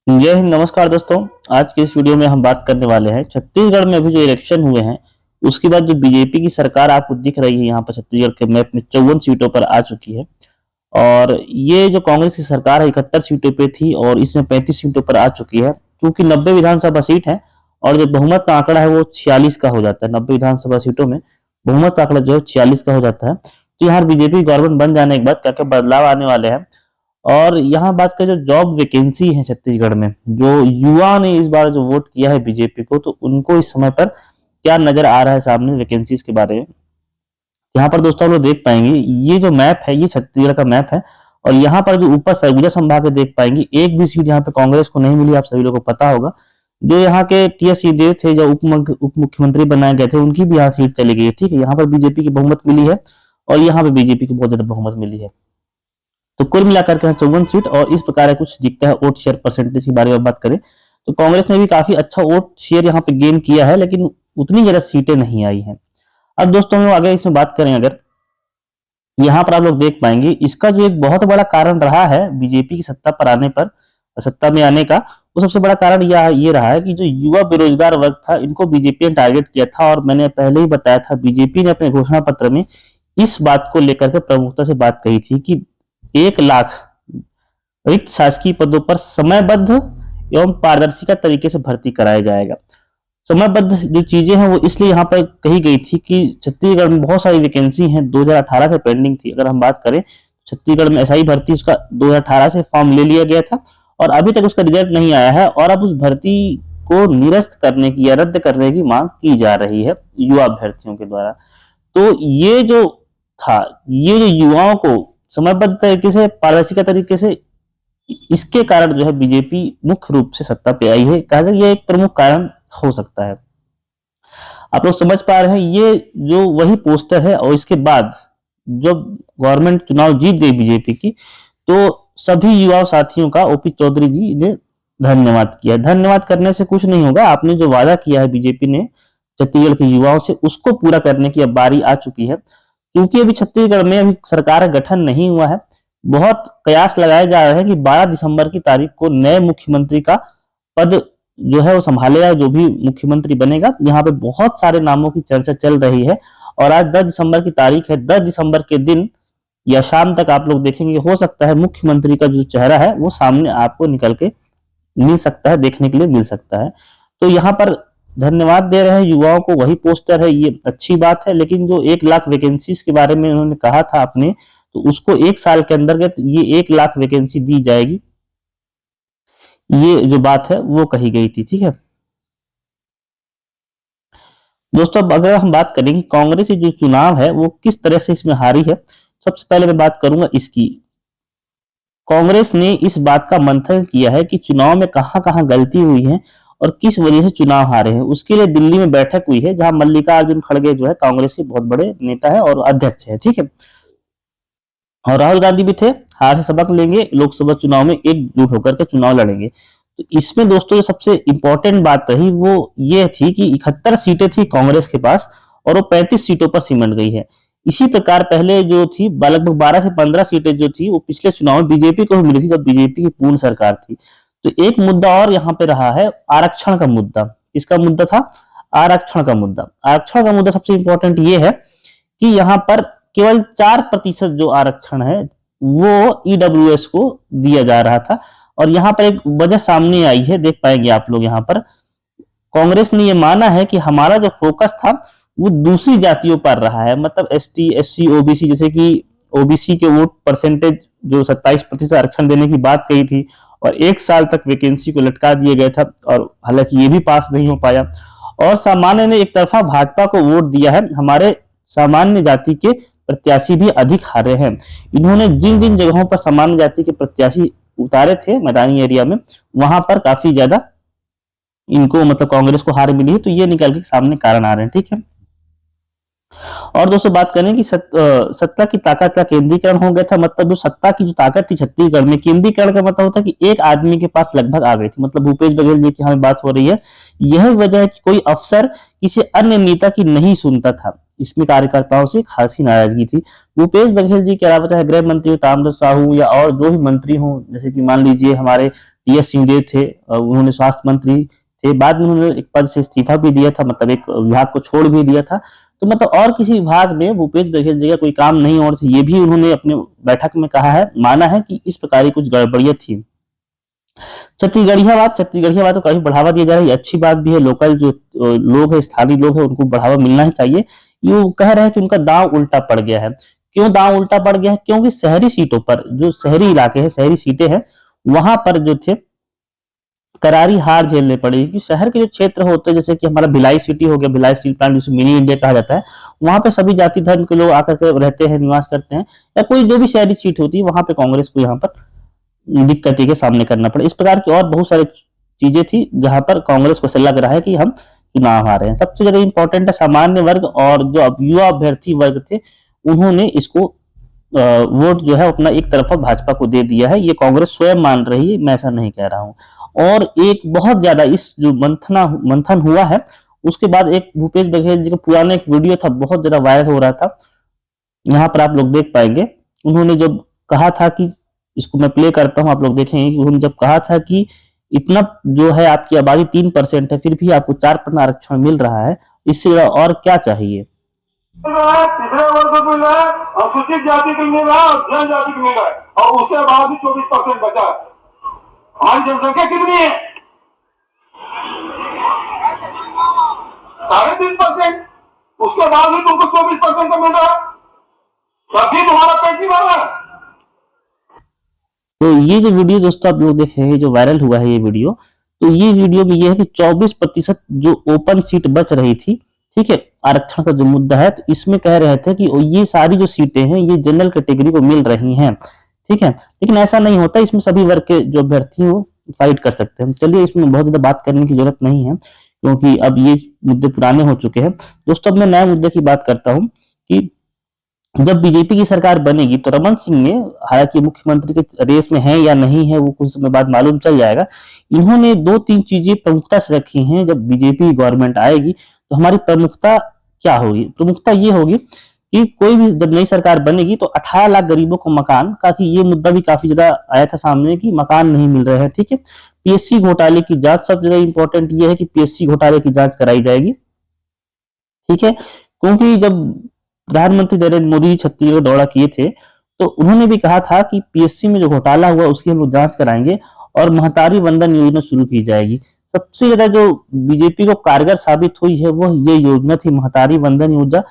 जय हिंद। नमस्कार दोस्तों। आज के इस वीडियो में हम बात करने वाले हैं छत्तीसगढ़ में अभी जो इलेक्शन हुए हैं उसके बाद जो बीजेपी की सरकार आपको दिख रही है यहाँ पर छत्तीसगढ़ के मैप में 54 सीटों पर आ चुकी है। और ये जो कांग्रेस की सरकार है 71 सीटों पे थी और इसमें 35 सीटों पर आ चुकी है, क्योंकि 90 विधानसभा सीट है और जो बहुमत का आंकड़ा है वो 46 का हो जाता है। 90 विधानसभा सीटों में बहुमत का आंकड़ा जो है 46 का हो जाता है। तो यहाँ बीजेपी गवर्नमेंट बन जाने के बाद क्या क्या बदलाव आने वाले हैं। और यहाँ बात करें जो जॉब वैकेंसी है छत्तीसगढ़ में, जो युवा ने इस बार जो वोट किया है बीजेपी को, तो उनको इस समय पर क्या नजर आ रहा है सामने वैकेंसीज के बारे में। यहाँ पर दोस्तों हम लोग देख पाएंगे ये जो मैप है ये छत्तीसगढ़ का मैप है। और यहाँ पर जो ऊपर सरगुजा संभाग में देख पाएंगे एक भी सीट यहाँ पे कांग्रेस को नहीं मिली, आप सभी लोगों को पता होगा। जो यहाँ के टीएस सिंहदेव थे जो उप मुख्यमंत्री बनाए गए थे उनकी भी यहाँ सीट चली गई है। ठीक है, यहाँ पर बीजेपी की बहुमत मिली है और यहाँ पे बीजेपी की बहुत ज्यादा बहुमत मिली है। तो कुल मिलाकर के 54 सीट और इस प्रकार कुछ दिखता है। वोट शेयर परसेंटेज के बारे में बात करें तो कांग्रेस ने भी काफी अच्छा वोट शेयर यहाँ पे गेन किया है, लेकिन उतनी ज्यादा सीटें नहीं आई हैं। अब दोस्तों हम लोग आगे इसमें बात करें, अगर यहाँ पर आप लोग देख पाएंगे इसका जो एक बहुत बड़ा कारण रहा है बीजेपी की सत्ता पर आने पर, सत्ता में आने का, वो सबसे बड़ा कारण ये रहा है कि जो युवा बेरोजगार वर्ग था इनको बीजेपी ने टारगेट किया था। और मैंने पहले ही बताया था बीजेपी ने अपने घोषणा पत्र में इस बात को लेकर के प्रमुखता से बात कही थी कि 1 लाख रिक्त शासकीय पदों पर समयबद्ध एवं पारदर्शिता तरीके से भर्ती कराया जाएगा। समयबद्ध जो चीजें हैं वो इसलिए यहाँ पर कही गई थी कि छत्तीसगढ़ में बहुत सारी वैकेंसी हैं 2018 से पेंडिंग थी। अगर हम बात करें छत्तीसगढ़ में एसआई भर्ती उसका 2018 से फॉर्म ले लिया गया था और अभी तक उसका रिजल्ट नहीं आया है और अब उस भर्ती को निरस्त करने की या रद्द करने की मांग की जा रही है युवा अभ्यर्थियों के द्वारा। तो ये जो था, ये जो युवाओं को समयबद्ध तरीके से पारदर्शिता तरीके से, इसके कारण जो है बीजेपी मुख्य रूप से सत्ता पे आई है। कहा जाए ये एक प्रमुख कारण हो सकता है। आप लोग समझ पा रहे हैं ये जो वही पोस्टर है। और इसके बाद जब गवर्नमेंट चुनाव जीत गई बीजेपी की तो सभी युवा साथियों का ओपी चौधरी जी ने धन्यवाद किया। धन्यवाद करने से कुछ नहीं होगा, आपने जो वादा किया है बीजेपी ने छत्तीसगढ़ के युवाओं से उसको पूरा करने की अब बारी आ चुकी है। क्योंकि अभी छत्तीसगढ़ में अभी सरकार का गठन नहीं हुआ है, बहुत कयास लगाए जा रहे हैं कि 12 दिसंबर की तारीख को नए मुख्यमंत्री का पद जो है वो संभालेगा जो भी मुख्यमंत्री बनेगा। यहाँ पे बहुत सारे नामों की चर्चा चल रही है और आज 10 दिसंबर की तारीख है। 10 दिसंबर के दिन या शाम तक आप लोग देखेंगे, हो सकता है मुख्यमंत्री का जो चेहरा है वो सामने आपको निकल के मिल सकता है, देखने के लिए मिल सकता है। तो यहाँ पर धन्यवाद दे रहे हैं युवाओं को, वही पोस्टर है, ये अच्छी बात है। लेकिन जो 1 लाख वैकेंसीज के बारे में उन्होंने कहा था आपने, तो उसको 1 साल के अंतर्गत ये 1 लाख वैकेंसी दी जाएगी, ये जो बात है वो कही गई थी। ठीक है दोस्तों, अब अगर हम बात करें कि कांग्रेस जो चुनाव है वो किस तरह से इसमें हारी है, सबसे पहले मैं बात करूंगा इसकी। कांग्रेस ने इस बात का मंथन किया है कि चुनाव में कहां कहां गलती हुई है और किस वजह से चुनाव हारे हैं। उसके लिए दिल्ली में बैठक हुई है जहां मल्लिकार्जुन खड़गे जो है कांग्रेस के बहुत बड़े नेता है और अध्यक्ष है। ठीक है, और राहुल गांधी भी थे, हार से सबक लेंगे, लोकसभा चुनाव में एकजुट होकर के चुनाव लड़ेंगे। तो इसमें दोस्तों जो सबसे इंपॉर्टेंट बात रही वो ये थी कि 71 सीटें थी कांग्रेस के पास और वो 35 सीटों पर सिमट गई है। इसी प्रकार पहले जो थी लगभग 12 से 15 सीटें जो थी वो पिछले चुनाव में बीजेपी को मिली थी जब बीजेपी की पूर्ण सरकार थी। तो एक मुद्दा और यहाँ पे रहा है आरक्षण का मुद्दा। किसका मुद्दा था? आरक्षण का मुद्दा। आरक्षण का मुद्दा सबसे इंपॉर्टेंट ये है कि यहाँ पर केवल 4% जो आरक्षण है वो ईडब्ल्यूएस को दिया जा रहा था। और यहाँ पर एक वजह सामने आई है, देख पाएंगे आप लोग। यहाँ पर कांग्रेस ने ये माना है कि हमारा जो फोकस था वो दूसरी जातियों पर रहा है, मतलब एसटी, एससी, ओबीसी, जैसे कि ओबीसी के वोट परसेंटेज जो 27% आरक्षण देने की बात कही थी और 1 साल तक वैकेंसी को लटका दिया गया था और हालांकि ये भी पास नहीं हो पाया। और सामान्य ने एक तरफा भाजपा को वोट दिया है। हमारे सामान्य जाति के प्रत्याशी भी अधिक हारे हैं। इन्होंने जिन जिन जगहों पर सामान्य जाति के प्रत्याशी उतारे थे मैदानी एरिया में, वहां पर काफी ज्यादा इनको मतलब कांग्रेस को हार मिली है। तो ये निकल के सामने कारण आ रहे हैं। ठीक है, और दोस्तों बात करें कि सत्ता की ताकत का केंद्रीकरण हो गया था। मतलब जो सत्ता की जो ताकत थी छत्तीसगढ़ में, केंद्रीकरण का मतलब होता है कि एक आदमी के पास लगभग आ गई थी। मतलब भूपेश बघेल जी की हमें बात हो रही है। यह वजह है कि कोई अफसर किसी अन्य नेता की नहीं सुनता था। इसमें कार्यकर्ताओं से खासी नाराजगी थी। भूपेश बघेल जी के अलावा चाहे गृह मंत्री ताम्रध्वज साहू या और जो भी मंत्री हो, जैसे कि मान लीजिए हमारे टीएस सिंहदेव थे, उन्होंने स्वास्थ्य मंत्री थे, बाद में उन्होंने एक पद से इस्तीफा भी दिया था, मतलब एक विभाग को छोड़ भी दिया था। तो मतलब और किसी विभाग में भूपेश बघेल जी का कोई काम नहीं और ये भी उन्होंने अपने बैठक में कहा है, माना है कि इस प्रकार की कुछ गड़बड़ियां थी। छत्तीसगढ़िया बात को काफी बढ़ावा दिया जा रहा है, अच्छी बात भी है। लोकल जो लोग है, स्थानीय लोग है, उनको बढ़ावा मिलना ही चाहिए। ये कह रहे हैं कि उनका दांव उल्टा पड़ गया है। क्यों दांव उल्टा पड़ गया है? क्योंकि शहरी सीटों पर, जो शहरी इलाके हैं, शहरी सीटें हैं, वहां पर जो थे करारी हार झेलने पड़ी। कि शहर के जो क्षेत्र होते हैं, जैसे कि हमारा भिलाई सिटी हो गया, भिलाई स्टील प्लांट जिसे मिनी इंडिया कहा जाता है, वहां पे सभी जाति धर्म के लोग आकर के रहते हैं, निवास करते हैं, या कोई जो भी शहरी सीट होती है वहां पे कांग्रेस को यहाँ पर दिक्कत के सामने करना पड़े। इस प्रकार की और बहुत सारी चीजें थी जहां पर कांग्रेस को ऐसा लग रहा है कि हम चुनाव हारे हैं। सबसे ज्यादा इंपॉर्टेंट है सामान्य वर्ग और जो अब युवा अभ्यर्थी वर्ग थे, उन्होंने इसको वोट जो है अपना एक तरफा भाजपा को दे दिया है। ये कांग्रेस स्वयं मान रही है, मैं ऐसा नहीं कह रहा हूं। और एक बहुत ज्यादा इस जो मंथन हुआ है, उसके बाद एक भूपेश बघेल जी का पुराना एक वीडियो था, बहुत ज्यादा वायरल हो रहा था, यहाँ पर आप लोग देख पाएंगे। उन्होंने जब कहा था कि, इसको मैं प्ले करता हूं, आप लोग देखेंगे कि उन्होंने जब कहा था कि इतना जो है आपकी आबादी 3% है, फिर भी आपको 4% आरक्षण मिल रहा है, इससे और क्या चाहिए। तीसरे वर्ग को मिल रहा है, अनुसूचित जाति को मिल रहा है और जनजाति को मिल रहा है, और उसके बाद भी 24% बचा। हमारी जनसंख्या कितनी है? 3.5%। उसके बाद भी तुमको 24% का मिल रहा है, तब भी तुम्हारा पेट नहीं भर रहा है। तो ये जो वीडियो दोस्तों आप लोग देख रहे हैं, जो वायरल हुआ है ये वीडियो, तो ये वीडियो में ये है कि 24% जो ओपन सीट बच रही थी, ठीक है, आरक्षण का जो मुद्दा है, तो इसमें कह रहे थे कि ये सारी जो सीटें हैं ये जनरल कैटेगरी को मिल रही हैं, ठीक है। लेकिन ऐसा नहीं होता, इसमें सभी वर्ग के जो अभ्यर्थी हैं वो फाइट कर सकते हैं। चलिए, इसमें बहुत ज्यादा बात करने की जरूरत नहीं है, क्योंकि अब ये मुद्दे पुराने हो चुके हैं। दोस्तों, अब मैं नए मुद्दे की बात करता हूँ कि जब बीजेपी की सरकार बनेगी तो रमन सिंह ने, हालांकि मुख्यमंत्री के रेस में है या नहीं है वो कुछ समय बाद मालूम चल जाएगा, इन्होंने 2-3 चीजें प्रमुखता से रखी हैं। जब बीजेपी गवर्नमेंट आएगी तो हमारी प्रमुखता क्या होगी? प्रमुखता ये होगी कि कोई भी जब नई सरकार बनेगी तो 18 लाख गरीबों को मकान, काफी ये मुद्दा भी काफी ज्यादा आया था सामने कि मकान नहीं मिल रहे हैं, ठीक है। पीएससी घोटाले की जांच, सबसे ज्यादा इंपॉर्टेंट ये है कि पीएससी घोटाले की जांच कराई जाएगी, ठीक है। क्योंकि जब प्रधानमंत्री नरेंद्र मोदी छत्तीसगढ़ दौरा किए थे तो उन्होंने भी कहा था कि पीएससी में जो घोटाला हुआ उसकी हम लोग जांच कराएंगे और महतारी वंदन योजना शुरू की जाएगी। सबसे ज्यादा जो बीजेपी को कारगर साबित हुई है वो ये योजना थी, महतारी वंदन योजना।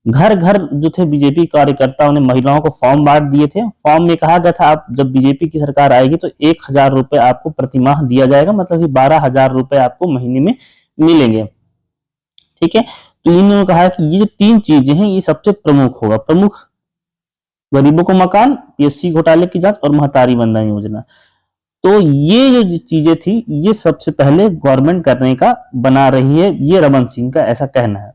घर घर जो थे बीजेपी कार्यकर्ताओं ने महिलाओं को फॉर्म बांट दिए थे। फॉर्म में कहा गया था आप जब बीजेपी की सरकार आएगी तो 1000 रुपए आपको प्रतिमाह दिया जाएगा, मतलब कि 12,000 रुपए आपको महीने में मिलेंगे, ठीक है। तो इन्होंने कहा कि ये जो 3 चीजें हैं ये सबसे प्रमुख होगा, प्रमुख गरीबों को मकान, पीएससी घोटाले की जांच और महतारी वंदन योजना। तो ये जो चीजें थी ये सबसे पहले गवर्नमेंट करने का बना रही है, ये रमन सिंह का ऐसा कहना है।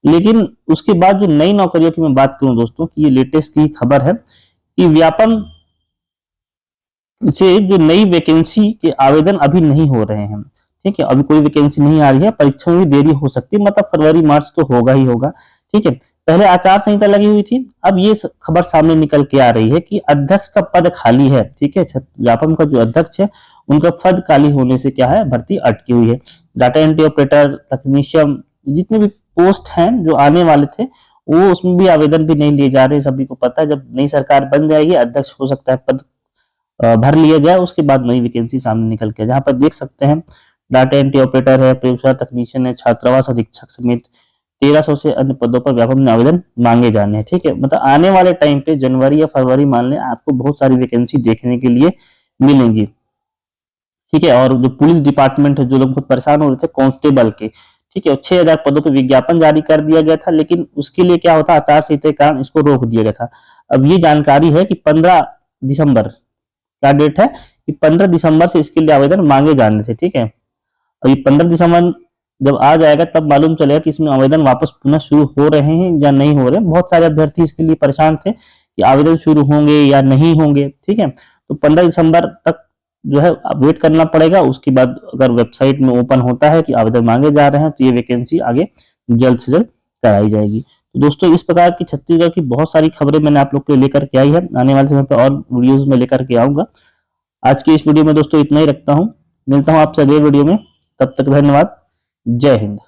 लेकिन उसके बाद जो नई नौकरियों की मैं बात करूं दोस्तों, कि ये लेटेस्ट की खबर है कि व्यापम से जो नई वैकेंसी के आवेदन अभी नहीं हो रहे हैं, ठीक है। अभी कोई वैकेंसी नहीं आ रही है, परीक्षा में भी देरी हो सकती है, मतलब फरवरी मार्च तो होगा ही होगा, ठीक है। पहले आचार संहिता लगी हुई थी, अब ये खबर सामने निकल के आ रही है कि अध्यक्ष का पद खाली है, ठीक है। व्यापम का जो अध्यक्ष है उनका पद खाली होने से क्या है, भर्ती अटकी हुई है। डाटा एंट्री ऑपरेटर, तकनीशियन, जितने भी पोस्ट हैं जो आने वाले थे वो उसमें भी आवेदन भी नहीं लिए जा रहे। सभी को पता है जब नई सरकार बन जाएगी अध्यक्ष हो सकता है पद भर लिया जाए, उसके बाद नई वैकेंसी सामने निकल के, जहां पर देख सकते हैं डाटा एंट्री ऑपरेटर है, प्रयोगशाला तकनीशियन है, छात्रावास अधीक्षक समेत 1300 से अन्य पदों पर व्यापम में आवेदन मांगे जाने हैं, ठीक है। मतलब आने वाले टाइम पे जनवरी या फरवरी मान लें, आपको बहुत सारी वैकेंसी देखने के लिए मिलेंगी, ठीक है। और जो पुलिस डिपार्टमेंट है, जो लोग बहुत परेशान हो रहे थे कांस्टेबल के, ठीक है, 6000 पदों पर विज्ञापन जारी कर दिया गया था, लेकिन उसके लिए क्या होता, आचार संहिता के कारण इसको रोक दिया गया था। अब ये जानकारी है कि 15 दिसंबर का डेट है कि 15 दिसंबर से इसके लिए आवेदन मांगे जाने थे, ठीक है। अभी 15 दिसंबर जब आ जाएगा तब मालूम चलेगा कि इसमें आवेदन वापस पुनः शुरू हो रहे हैं या नहीं हो रहे। बहुत सारे अभ्यर्थी इसके लिए परेशान थे कि आवेदन शुरू होंगे या नहीं होंगे, ठीक है। तो 15 दिसंबर तक जो है वेट करना पड़ेगा। उसके बाद अगर वेबसाइट में ओपन होता है कि आवेदन मांगे जा रहे हैं तो ये वैकेंसी आगे जल्द से जल्द कराई जाएगी। तो दोस्तों, इस प्रकार की छत्तीसगढ़ की बहुत सारी खबरें मैंने आप लोग के लिए लेकर के आई है। आने वाले समय पर और वीडियोज में लेकर के आऊंगा। आज की इस वीडियो में दोस्तों इतना ही रखता हूं, मिलता हूं आपसे अगले वीडियो में, तब तक धन्यवाद, जय हिंद।